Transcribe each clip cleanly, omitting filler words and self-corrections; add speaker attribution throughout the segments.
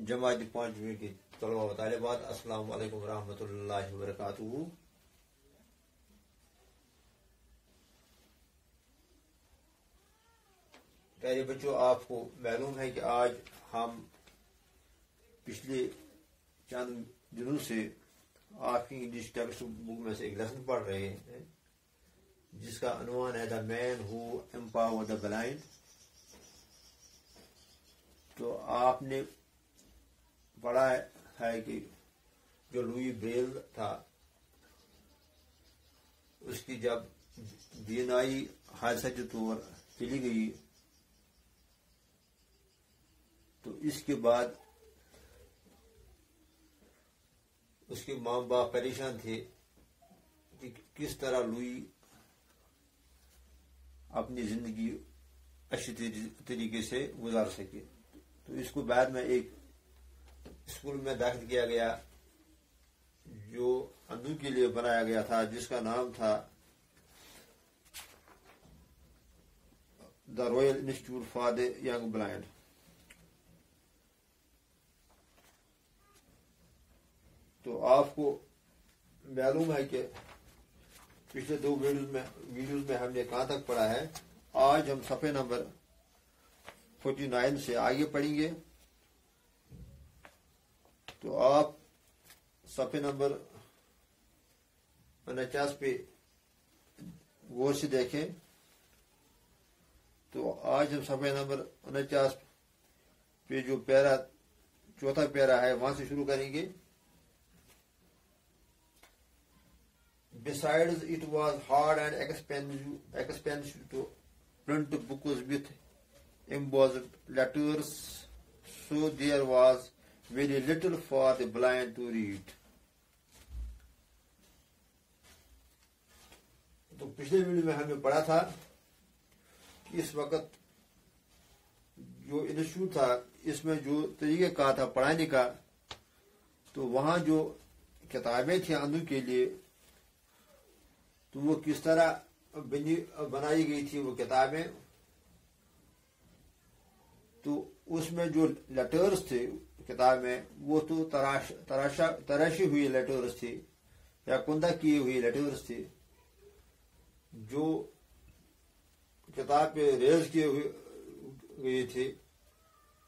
Speaker 1: جماعت پانچویں کی طلباء و طالبات، السلام علیکم ورحمۃ اللہ وبرکاتہ۔ پیارے بچوں، آپ کو معلوم ہے کہ آج ہم پچھلے چند دنوں سے آپ کی انگلش ٹیکسٹ بک میں سے ایک لیسن پڑھ رہے ہیں جس کا عنوان ہے دا مین ہو امپاور دا بلائنڈ۔ تو آپ نے پڑھا ہے کہ جو لوئی بریل تھا اس کی جب بینائی حادثہ کے طور چلی گئی تو اس کے بعد اس کے ماں باپ پریشان تھے کہ کس طرح لوئی اپنی زندگی اچھی طریقے سے گزار سکے۔ تو اس کو بعد میں ایک اسکول میں داخل کیا گیا جو اندھوں کے لیے بنایا گیا تھا، جس کا نام تھا the Royal Institute for the Young Blind. تو آپ کو معلوم ہے کہ پچھلے دو ویڈیوز میں ہم نے کہاں تک پڑھا ہے۔ آج ہم صفحے نمبر 49 سے آگے پڑھیں گے۔ تو آپ صفحے نمبر 49 پہ غور سے دیکھیں۔ تو آج ہم صفحے نمبر 49 پہ جو چوتھا پیرا ہے وہاں سے شروع کریں گے۔ Besides, it was hard and expensive to print books with embossed letters, so there was very little for the blind to read. تو پچھلے ویڈیو میں ہم نے پڑھا تھا کہ اس وقت جو انسٹیٹیوٹ تھا اس میں جو طریقہ کار تھا پڑھانے کا، تو وہاں جو کتابیں تھیں اندھوں کے لیے تو وہ کس طرح بنائی گئی تھی وہ کتابیں۔ تو اس میں جو لیٹرز تھے کتاب میں وہ تو تراشی ہوئی لیٹرز تھی یا کندہ کیے ہوئی لیٹرز تھی جو کتاب پہ ریز کیے ہوئے تھے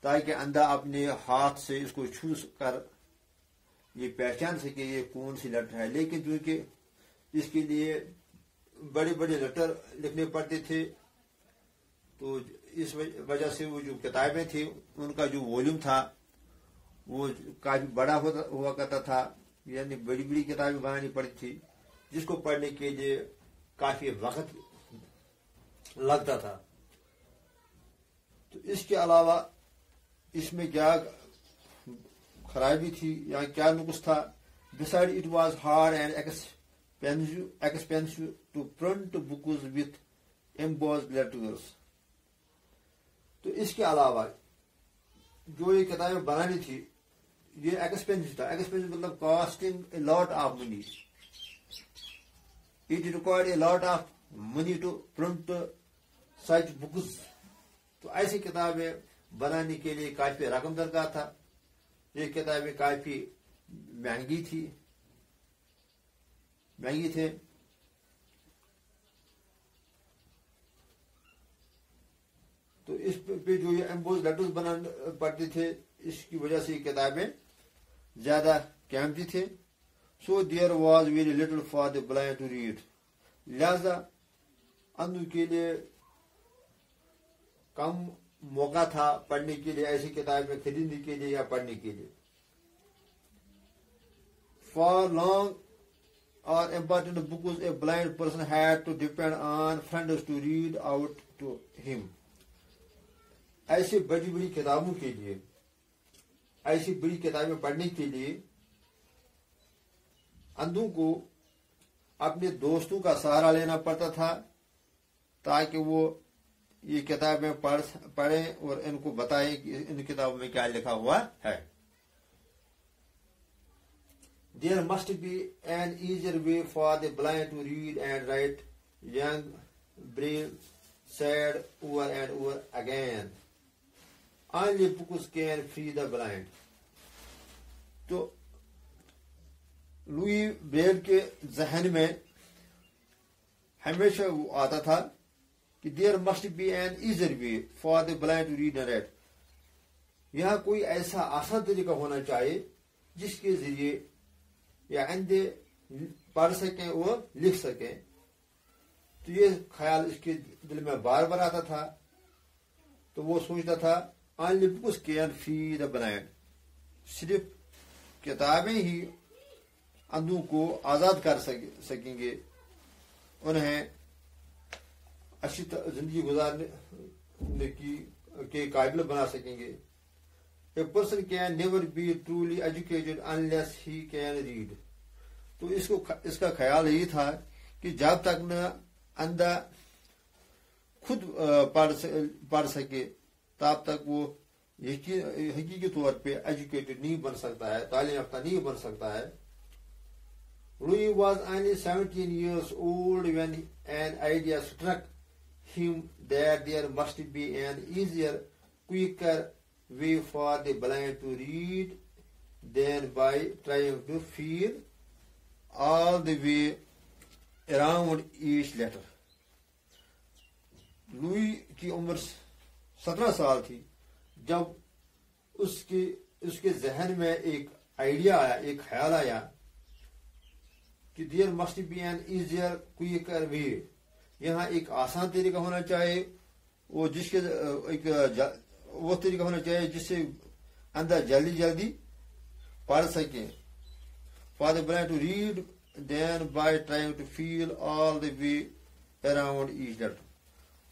Speaker 1: تاکہ اندھا اپنے ہاتھ سے اس کو چھو کر یہ پہچان سکے یہ کون سی لیٹر ہے۔ لیکن چونکہ اس کے لیے بڑے بڑے لیٹر لکھنے پڑتے تھے تو اس وجہ سے وہ جو کتابیں تھیں ان کا جو والیوم تھا وہ کافی بڑا ہوا کرتا تھا، یعنی بڑی بڑی کتابیں بنانی پڑتی تھی جس کو پڑھنے کے لیے کافی وقت لگتا تھا۔ تو اس کے علاوہ اس میں کیا خرابی تھی یا کیا نقص تھا؟ Besides, it was hard and expensive to print books with embossed letters. تو اس کے علاوہ جو یہ کتابیں بنانی تھی یہ ایکسپینسو تھا۔ ایکسپینسو مطلب costing a lot of money. It required a lot of money to print such books. تو ایسی کتابیں بنانے کے لیے کافی رقم درکار تھا۔ یہ کتابیں کافی مہنگی تھی۔ تو اس پہ جو یہ ایمبوز لیٹرز بنانے پڑتے تھے اس کی وجہ سے یہ کتابیں زیادہ قیمتی تھے۔ So there was very little for the blind to read. لہذا اندھوں کے لیے کم موقع تھا پڑھنے کے لیے، ایسی کتابیں خریدنے کے لیے یا پڑھنے کے لیے۔ For long or important books, a blind person had to depend on friends to read out to him. ایسی بڑی بڑی کتابوں کے لیے، ایسی بڑی کتابیں پڑھنے کے لیے اندھوں کو اپنے دوستوں کا سہارا لینا پڑتا تھا تاکہ وہ یہ کتابیں پڑھیں اور ان کو بتائیں کہ ان کتابوں میں کیا لکھا ہوا ہے۔ There must be an easier way for the blind to read and write, young Braille said over and over again. Only books can free the blind. تو لوئی بریل کے ذہن میں ہمیشہ وہ آتا تھا کہ there must be an easier way for the blind to read and write. یہاں کوئی ایسا آسان طریقہ ہونا چاہیے جس کے ذریعے یا اندھے پڑھ سکیں اور لکھ سکیں. تو یہ خیال اس کے دل میں بار بار آتا تھا. تو وہ سوچتا تھا only books can free the blind. صرف کتابیں ہی اندھوں کو آزاد کر سکیں گے, انہیں اچھی زندگی گزارنے کے قابل بنا سکیں گے. A person can never be truly educated unless he can read. تو اس کا خیال یہی تھا کہ جب تک نہ اندھا خود پڑھ سکے تب تک وہ حقیقی طور پہ ایجوکیٹڈ نہیں بن سکتا ہے, تعلیم یافتہ نہیں بن سکتا ہے. Louis was only 17 years old when an idea struck him that there must be an easier, quicker way for the blind to read than by trying to feel all the way around each letter. لوئی کی عمر 17 سال تھی جب اس کے ذہن میں ایک idea آیا, ایک خیال آیا کہ there must be an easier quicker way. یہاں ایک آسان طریقہ ہونا چاہیے وہ طریقہ ہونا چاہیے جس سے اندھا جلدی پڑھ سکیں. For the blind to read then by trying to feel all the way around each letter.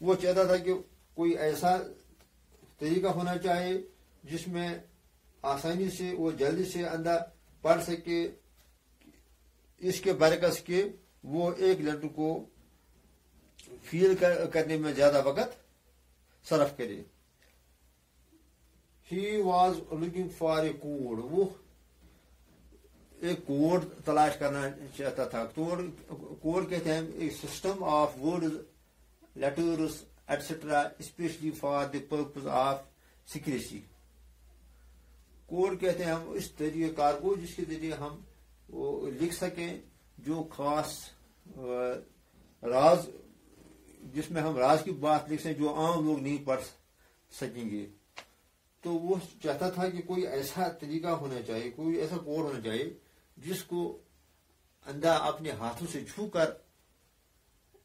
Speaker 1: وہ چاہتا تھا کہ کوئی ایسا طریقہ ہونا چاہیے جس میں آسانی سے وہ جلدی سے اندھا پڑھ سکے, اس کے برعکس کے وہ ایک لیٹر کو فیل کرنے میں زیادہ وقت صرف کرے. He was looking for a code. وہ ایک کوڈ تلاش کرنا چاہتا تھا. کوڈ کہتے ہیں ایک system of words, letters etcetera especially for the purpose of secrecy. Code کہتے ہیں ہم اس طریقہ کار کو جس کے ذریعے ہم وہ لکھ سکیں جو خاص راز, جس میں ہم راز کی بات لکھ سکیں جو عام لوگ نہیں پڑھ سکیں گے. تو وہ چاہتا تھا کہ کوئی ایسا طریقہ ہونا چاہیے, کوئی ایسا کوڈ ہونا چاہیے جس کو اندھا اپنے ہاتھوں سے چھو کر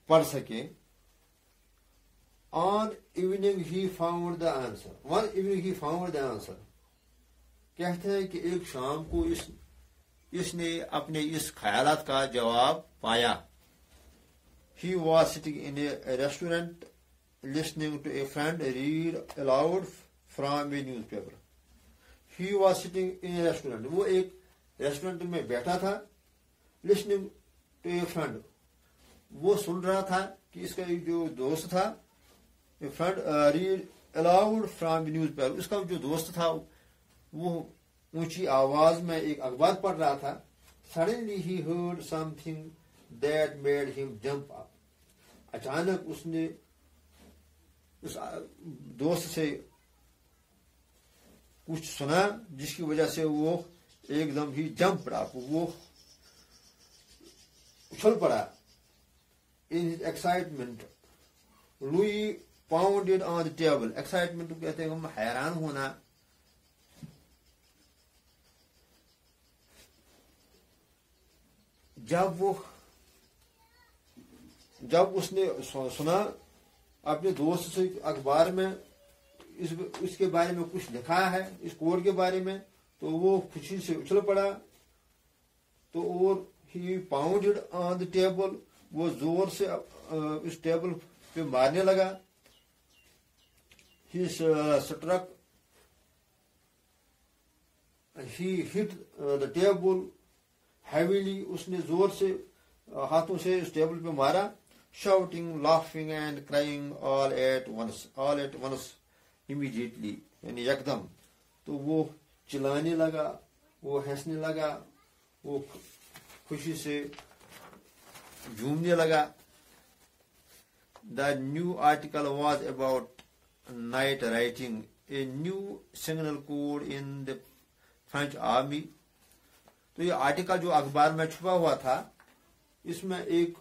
Speaker 1: پڑھ سکے. On evening he found the answer. One evening he found the answer. کہتے ہیں کہ ایک شام کو اس نے اپنے اس خیالات کا جواب پایا. He was sitting in a restaurant listening to a friend read aloud from a newspaper. He was sitting in a restaurant. وہ ایک ریسٹورنٹ میں بیٹھا تھا. listening to a friend. وہ سن رہا تھا کہ اس کا ایک جو دوست تھا, a friend read aloud from the newspaper. اس کا جو دوست تھا وہ اونچی آواز میں ایک اخبار پڑھ رہا تھا. Suddenly he heard something that made him jump up. اچانک اس نے اس دوست سے کچھ سنا جس کی وجہ سے وہ ایک دم ہی جمپ پڑا, وہ اچھل پڑا. In his excitement, Louis pounded on the table. Excitement کہتے ہیں ہم حیران ہونا. جب اس نے سنا اپنے دوست سے اخبار میں اس کے بارے میں کچھ لکھا ہے, اس کوڈ کے بارے میں, تو وہ خوشی سے اچھل پڑا. تو اور ہی پاؤنڈڈ آن دی ٹیبل, وہ زور سے اس ٹیبل پہ مارنے لگا. He struck, he hit the table heavily. اس نے زور سے ہاتھوں سے اس ٹیبل پہ مارا. Shouting, laughing and crying all at once immediately, یعنی یکدم. تو وہ چلانے لگا, وہ ہنسنے لگا, وہ خوشی سے جھومنے لگا. The new article was about night writing, a new signal code in the French army. تو یہ آرٹیکل جو اخبار میں چھپا ہوا تھا اس میں ایک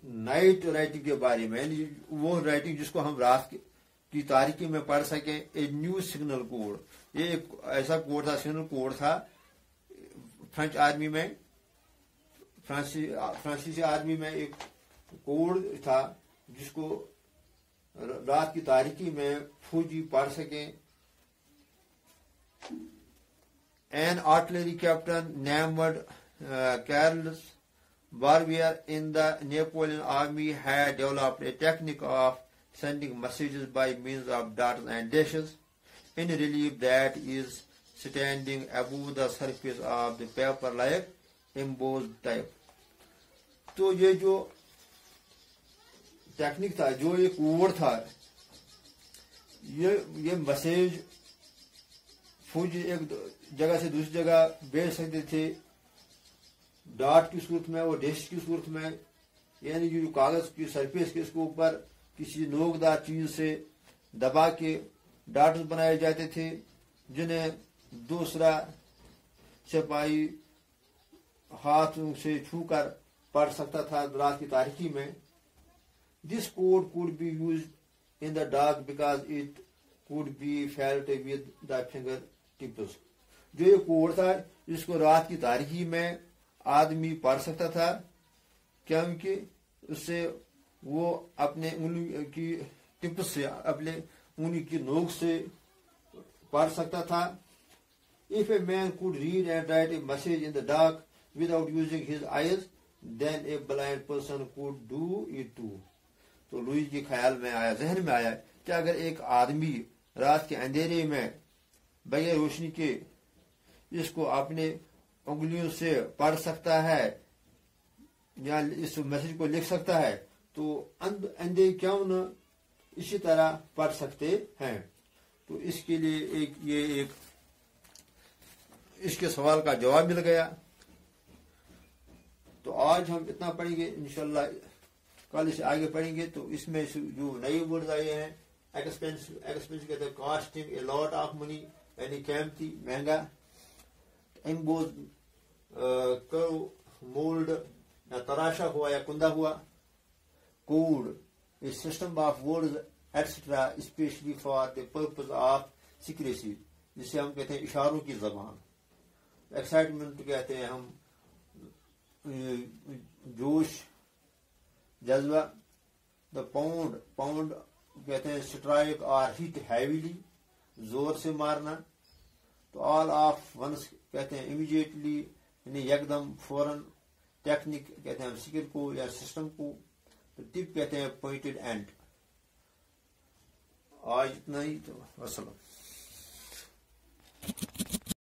Speaker 1: نائٹ رائٹنگ کے بارے میں، یعنی وہ رائٹنگ جس کو ہم رات کی تاریکی میں پڑھ سکیں، اے نیو سگنل کوڈ، یہ ایک ایسا کوڈ تھا، سگنل کوڈ تھا فرینچ آرمی میں، فرانسیسی آرمی میں ایک کوڈ تھا جس کو رات کی تاریکی میں فوجی پڑھ سکیں. An artillery captain named Carlos Barbier in the Napoleon army had developed a technique of sending messages by means of dots and dashes in relief that is standing above the surface of the paper like embossed type. تو یہ جو technique تھا، جو یہ code تھا، یہ message فوجی ایک جگہ سے دوسری جگہ بھیج سکتے تھے ڈاٹ کی صورت میں اور ڈیش کی صورت میں، یعنی جو کاغذ کی سرفیس کے اس کے اوپر کسی نوکدار چیز سے دبا کے ڈاٹس بنائے جاتے تھے جنہیں دوسرا سپاہی ہاتھوں سے چھو کر پڑھ سکتا تھا رات کی تاریکی میں. This code could be used in the dark because it could be felt with the fingertips. جو یہ کوڈ تھا اس کو رات کی تاریکی میں آدمی پڑھ سکتا تھا کیونکہ اس سے وہ اپنے انگلی کی ٹپس سے، اپنے انگلی کی نوک سے پڑھ سکتا تھا. If a man could read and write a message in the dark without using his eyes, then a blind person could do it too. تو لوئی کے خیال میں آیا، ذہن میں آیا کہ اگر ایک آدمی رات کے اندھیرے میں بغیر روشنی کے اس کو اپنے انگلیوں سے پڑھ سکتا ہے یا اس میسج کو لکھ سکتا ہے تو اندھے کیوں نہ اسی طرح پڑھ سکتے ہیں. تو اس کے لیے ایک اس کے سوال کا جواب مل گیا. تو آج ہم اتنا پڑھیں گے، انشاءاللہ کل سے آگے پڑھیں گے. تو اس میں جو نئے ورڈز آئے ہیں، ایکسپینس کہتے ہیں کاسٹنگ، اے لاٹ آف منی یعنی قیمتی، مہنگا. امبوز کرو، مولڈ یا تراشا ہوا یا کندہ ہوا. Code, a system of words etcetera especially for the purpose of secrecy, جسے ہم کہتے ہیں اشاروں کی زبان. ایکسائٹمنٹ کہتے ہیں ہم جوش، جذبہ. دا پاؤنڈ کہتے ہیں اسٹرائک اور ہٹ ہیویلی، زور سے مارنا. تو آل آف ونس کہتے ہیں امیڈیٹلی یعنی یکدم، فوراً. ٹیکنیک کہتے ہیں ہم سکل کو یا سسٹم کو. تو ٹپ کہتے ہیں پوائنٹڈ اینڈ. آج اتنا ہی، تو وسلام.